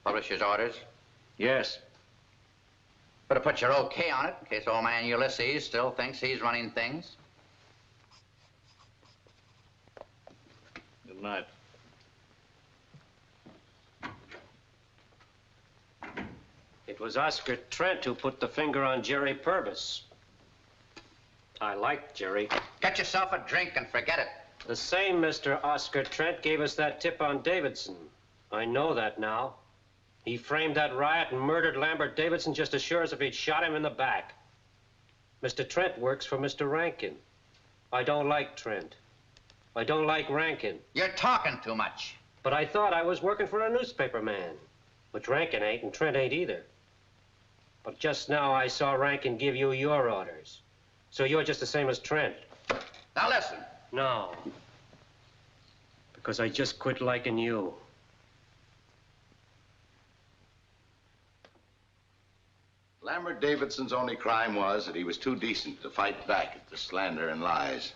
Publisher's orders? Yes. Better put your okay on it in case old man Ulysses still thinks he's running things. Good night. It was Oscar Trent who put the finger on Jerry Purvis. I like Jerry. Get yourself a drink and forget it. The same Mr. Oscar Trent gave us that tip on Davidson. I know that now. He framed that riot and murdered Lambert Davidson just as sure as if he'd shot him in the back. Mr. Trent works for Mr. Rankin. I don't like Trent. I don't like Rankin. You're talking too much. But I thought I was working for a newspaper man. Which Rankin ain't and Trent ain't either. But just now I saw Rankin give you your orders. So you're just the same as Trent. Now listen. No. Because I just quit liking you. Lambert Davidson's only crime was that he was too decent to fight back at the slander and lies.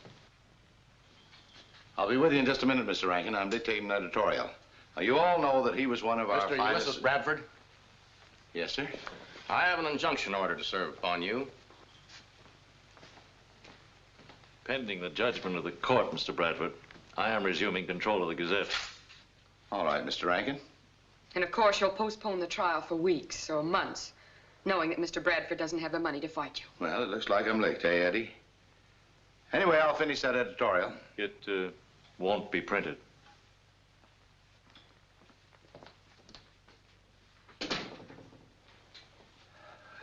I'll be with you in just a minute, Mr. Rankin. I'm dictating an editorial. Now, you all know that he was one of our Mr. finest... Ulysses Bradford? Yes, sir? I have an injunction order to serve upon you. Pending the judgment of the court, Mr. Bradford, I am resuming control of the Gazette. All right, Mr. Rankin. And of course, you'll postpone the trial for weeks or months, knowing that Mr. Bradford doesn't have the money to fight you. Well, it looks like I'm late, eh, Eddie? Anyway, I'll finish that editorial. It won't be printed.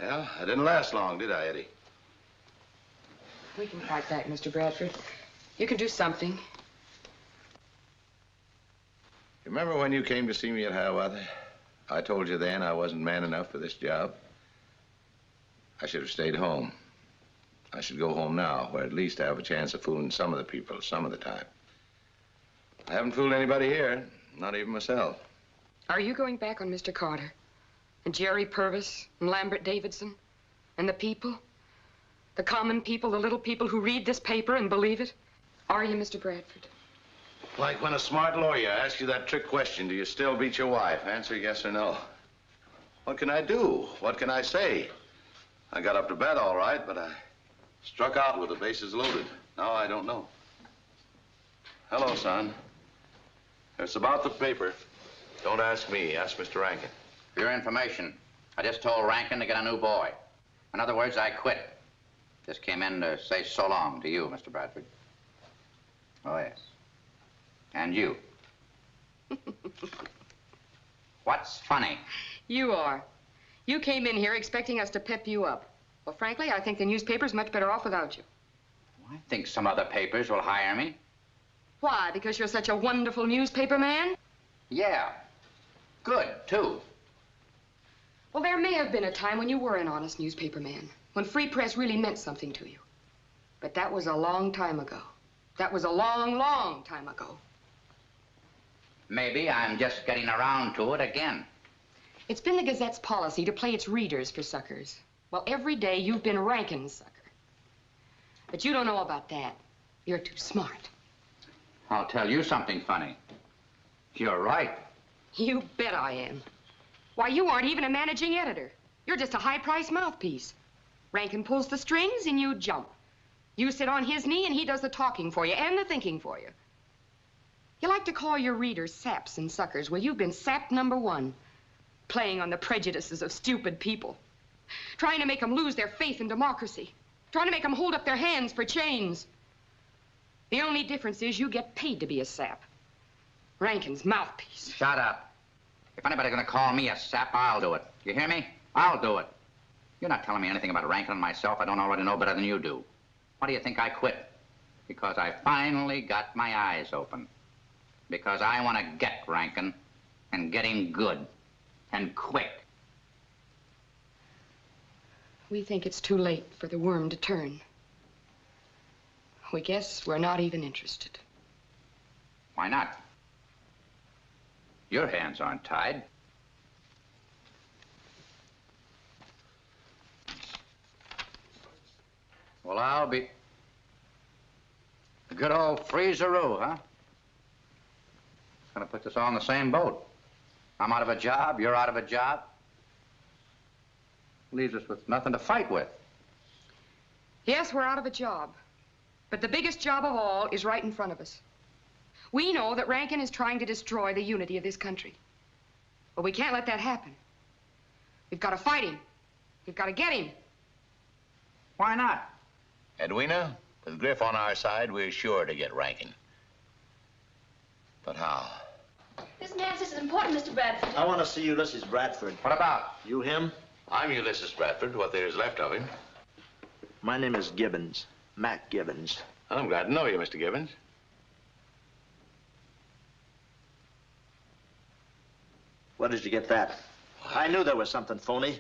Well, I didn't last long, did I, Eddie? We can fight back, Mr. Bradford. You can do something. You remember when you came to see me at Hiawatha? I told you then I wasn't man enough for this job. I should have stayed home. I should go home now, where at least I have a chance of fooling some of the people some of the time. I haven't fooled anybody here, not even myself. Are you going back on Mr. Carter? And Jerry Purvis and Lambert Davidson? And the people? The common people, the little people who read this paper and believe it? Are you, Mr. Bradford? Like when a smart lawyer asks you that trick question, do you still beat your wife? Answer yes or no. What can I do? What can I say? I got up to bed all right, but I struck out with the bases loaded. Now I don't know. Hello, son. It's about the paper. Don't ask me. Ask Mr. Rankin. For your information, I just told Rankin to get a new boy. In other words, I quit. Just came in to say so long to you, Mr. Bradford. Oh, yes. And you. What's funny? You are. You came in here expecting us to pep you up. Well, frankly, I think the newspaper's much better off without you. I think some other papers will hire me. Why? Because you're such a wonderful newspaper man? Yeah. Good, too. Well, there may have been a time when you were an honest newspaper man, when free press really meant something to you. But that was a long time ago. That was a long, long time ago. Maybe I'm just getting around to it again. It's been the Gazette's policy to play its readers for suckers. Well, every day you've been Rankin's sucker. But you don't know about that. You're too smart. I'll tell you something funny. You're right. You bet I am. Why, you aren't even a managing editor. You're just a high-priced mouthpiece. Rankin pulls the strings and you jump. You sit on his knee and he does the talking for you and the thinking for you. You like to call your readers saps and suckers. Well, you've been sap #1. Playing on the prejudices of stupid people. Trying to make them lose their faith in democracy. Trying to make them hold up their hands for chains. The only difference is you get paid to be a sap. Rankin's mouthpiece. Shut up. If anybody's gonna call me a sap, I'll do it. You hear me? I'll do it. You're not telling me anything about Rankin and myself I don't already know better than you do. Why do you think I quit? Because I finally got my eyes open. Because I want to get Rankin and get him good and quick. We think it's too late for the worm to turn. We guess we're not even interested. Why not? Your hands aren't tied. Well, I'll be... a good old freezeroo, huh? Gonna put us all in the same boat. I'm out of a job, you're out of a job. Leaves us with nothing to fight with. Yes, we're out of a job. But the biggest job of all is right in front of us. We know that Rankin is trying to destroy the unity of this country. But we can't let that happen. We've got to fight him. We've got to get him. Why not? Edwina, with Griff on our side, we're sure to get Rankin. But how? This man says it's important, Mr. Bradford. I want to see Ulysses Bradford. What about? You him? I'm Ulysses Bradford, what there is left of him. My name is Gibbons. Mac Gibbons. I'm glad to know you, Mr. Gibbons. Where did you get that? I knew there was something phony.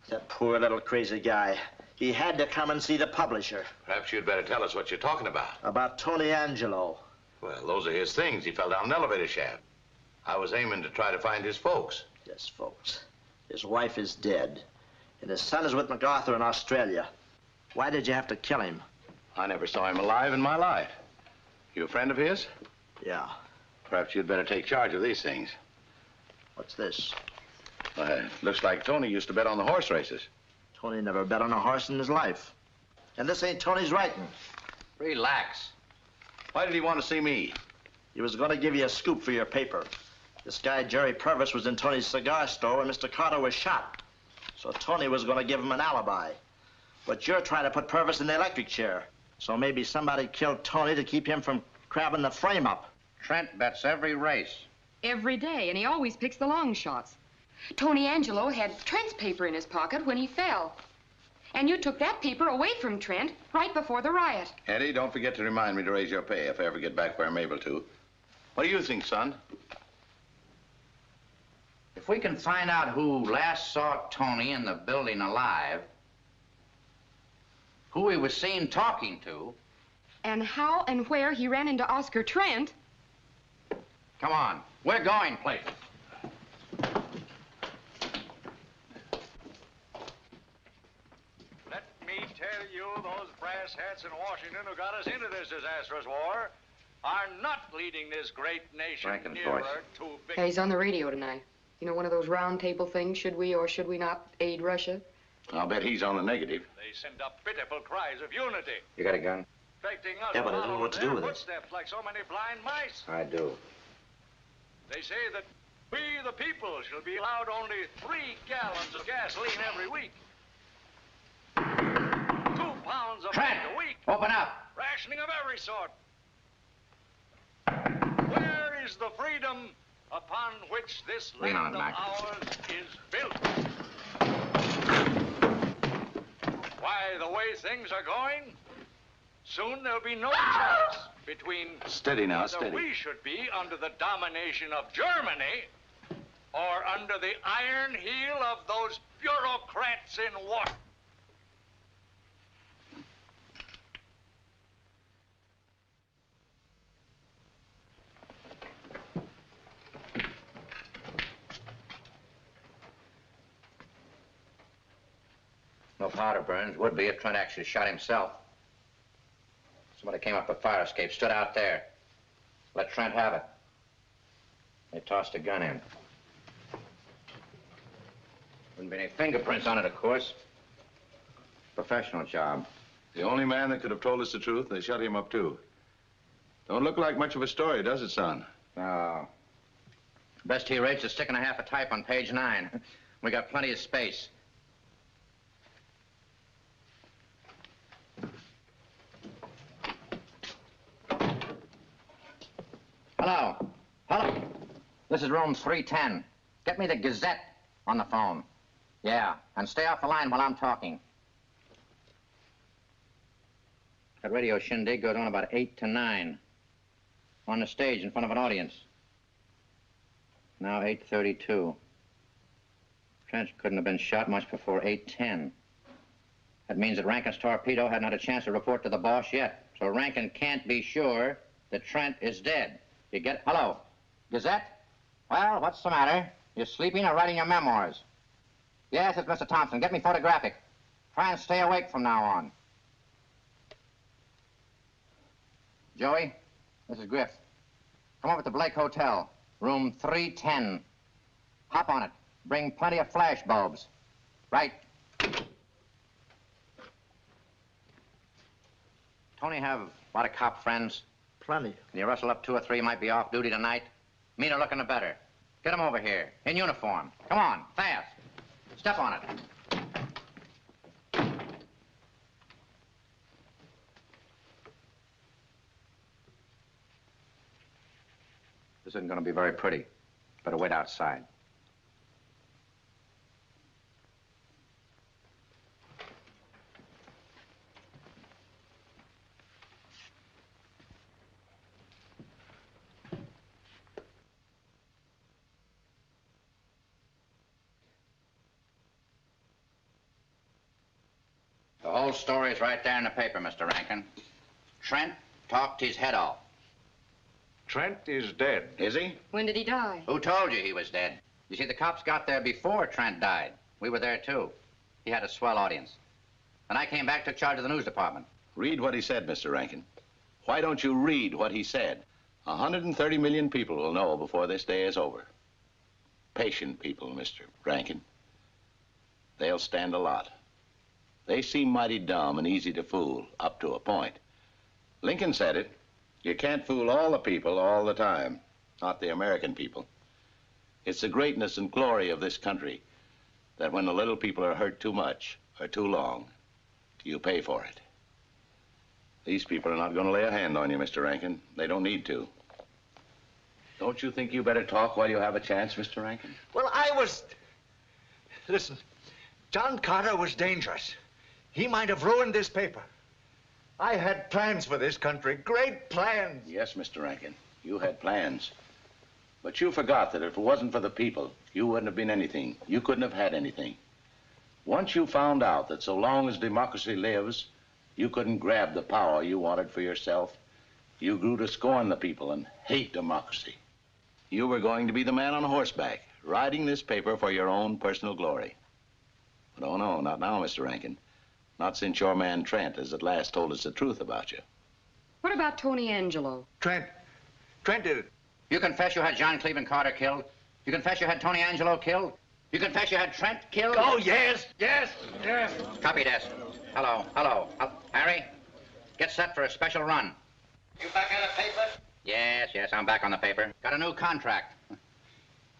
That poor little crazy guy. He had to come and see the publisher. Perhaps you'd better tell us what you're talking about. About Tony Angelo. Well, those are his things. He fell down an elevator shaft. I was aiming to try to find his folks. Yes, folks. His wife is dead. And his son is with MacArthur in Australia. Why did you have to kill him? I never saw him alive in my life. You a friend of his? Yeah. Perhaps you'd better take charge of these things. What's this? Looks like Tony used to bet on the horse races. Tony never bet on a horse in his life. And this ain't Tony's writing. Relax. Why did he want to see me? He was going to give you a scoop for your paper. This guy, Jerry Purvis, was in Tony's cigar store when Mr. Carter was shot. So Tony was going to give him an alibi. But you're trying to put Purvis in the electric chair. So maybe somebody killed Tony to keep him from crabbing the frame up. Trent bets every race. Every day, and he always picks the long shots. Tony Angelo had Trent's paper in his pocket when he fell. And you took that paper away from Trent right before the riot. Eddie, don't forget to remind me to raise your pay if I ever get back where I'm able to. What do you think, son? If we can find out who last saw Tony in the building alive, who he was seen talking to, and how and where he ran into Oscar Trent. Come on, we're going places. Let me tell you, those brass hats in Washington who got us into this disastrous war are not leading this great nation Rankin's nearer voice. to Yeah, he's on the radio tonight. You know, one of those round table things, should we or should we not aid Russia? I'll bet he's on the negative. They send up pitiful cries of unity. You got a gun? Expecting us Yeah, but I don't know follow what to in do their with it. footsteps like so many blind mice. I do. They say that we, the people, shall be allowed only 3 gallons of gasoline every week. 2 pounds of Trent, meat a week. open up. Rationing of every sort. Where is the freedom upon which this Lean on land it, of Mac. ours is built? Why, the way things are going, soon there'll be no choice between Steady now, whether steady. we should be under the domination of Germany or under the iron heel of those bureaucrats in Washington. No powder burns. Would be if Trent actually shot himself. Somebody came up a fire escape, stood out there. Let Trent have it. They tossed a gun in. Wouldn't be any fingerprints on it, of course. Professional job. The only man that could have told us the truth, they shut him up, too. Don't look like much of a story, does it, son? No. Best he rates is sticking a half a type on page 9. We got plenty of space. Hello. Hello. This is room 310. Get me the Gazette on the phone. Yeah, and stay off the line while I'm talking. That radio shindig goes on about 8 to 9. On the stage in front of an audience. Now 8:32. Trent couldn't have been shot much before 8:10. That means that Rankin's torpedo hadn't had a chance to report to the boss yet. So Rankin can't be sure that Trent is dead. You get... Hello. Gazette? Well, what's the matter? You sleeping or writing your memoirs? Yes, it's Mr. Thompson. Get me photographic. Try and stay awake from now on. Joey, this is Griff. Come over to Blake Hotel, room 310. Hop on it. Bring plenty of flash bulbs. Right. Tony have a lot of cop friends? Plenty. Can you rustle up 2 or 3 might be off duty tonight? Mean are looking the better. Get them over here, in uniform. Come on, fast. Step on it. This isn't going to be very pretty. Better wait outside. The whole story's right there in the paper, Mr. Rankin. Trent talked his head off. Trent is dead. Is he? When did he die? Who told you he was dead? You see, the cops got there before Trent died. We were there, too. He had a swell audience. And I came back, took charge of the news department. Read what he said, Mr. Rankin. Why don't you read what he said? 130 million people will know before this day is over. Patient people, Mr. Rankin. They'll stand a lot. They seem mighty dumb and easy to fool, up to a point. Lincoln said it. You can't fool all the people all the time, not the American people. It's the greatness and glory of this country that when the little people are hurt too much or too long, you pay for it. These people are not going to lay a hand on you, Mr. Rankin. They don't need to. Don't you think you better talk while you have a chance, Mr. Rankin? Well, Listen, John Carter was dangerous. He might have ruined this paper. I had plans for this country, great plans. Yes, Mr. Rankin, you had plans. But you forgot that if it wasn't for the people, you wouldn't have been anything. You couldn't have had anything. Once you found out that so long as democracy lives, you couldn't grab the power you wanted for yourself, you grew to scorn the people and hate democracy. You were going to be the man on horseback, riding this paper for your own personal glory. But oh no, not now, Mr. Rankin. Not since your man Trent has at last told us the truth about you. What about Tony Angelo? Trent did it. You confess you had John Cleveland Carter killed? You confess you had Tony Angelo killed? You confess you had Trent killed? Oh, yes, yes, yes. Copy desk. Hello, hello. Harry, get set for a special run. You back on the paper? Yes, I'm back on the paper. Got a new contract.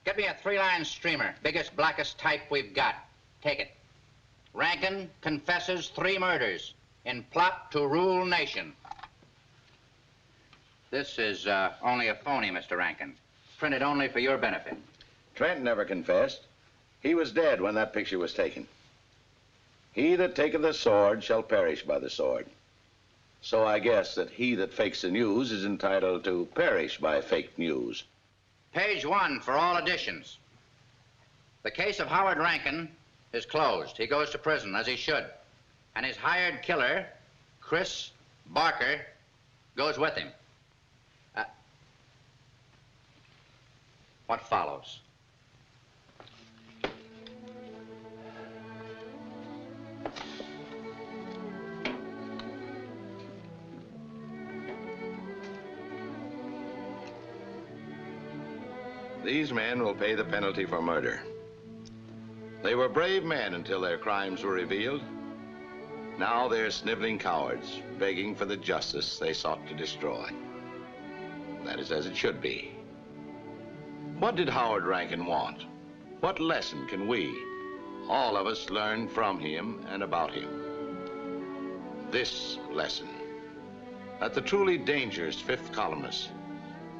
Get me a 3-line streamer, biggest, blackest type we've got. Take it. Rankin confesses 3 murders in plot to rule nation. This is only a phony, Mr. Rankin. Printed only for your benefit. Trent never confessed. He was dead when that picture was taken. He that taketh the sword shall perish by the sword. So I guess that he that fakes the news is entitled to perish by fake news. Page 1 for all editions. The case of Howard Rankin is closed. He goes to prison, as he should. And his hired killer, Chris Barker, goes with him. What follows? These men will pay the penalty for murder. They were brave men until their crimes were revealed. Now they're sniveling cowards, begging for the justice they sought to destroy. That is as it should be. What did Howard Rankin want? What lesson can we, all of us, learn from him and about him? This lesson, that the truly dangerous fifth columnists,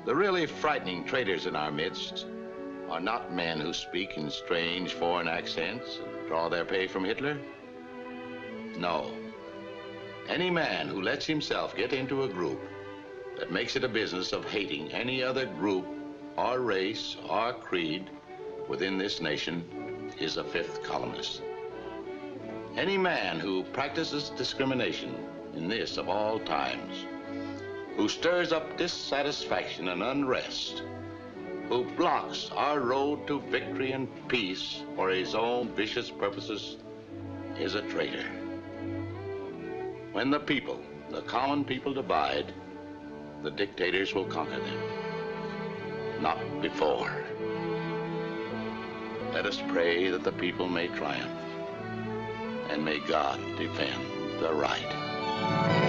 the really frightening traitors in our midst, are not men who speak in strange foreign accents and draw their pay from Hitler. No. Any man who lets himself get into a group that makes it a business of hating any other group or race or creed within this nation is a fifth columnist. Any man who practices discrimination in this of all times, who stirs up dissatisfaction and unrest, who blocks our road to victory and peace for his own vicious purposes, is a traitor. When the people, the common people, divide, the dictators will conquer them. Not before. Let us pray that the people may triumph, and may God defend the right.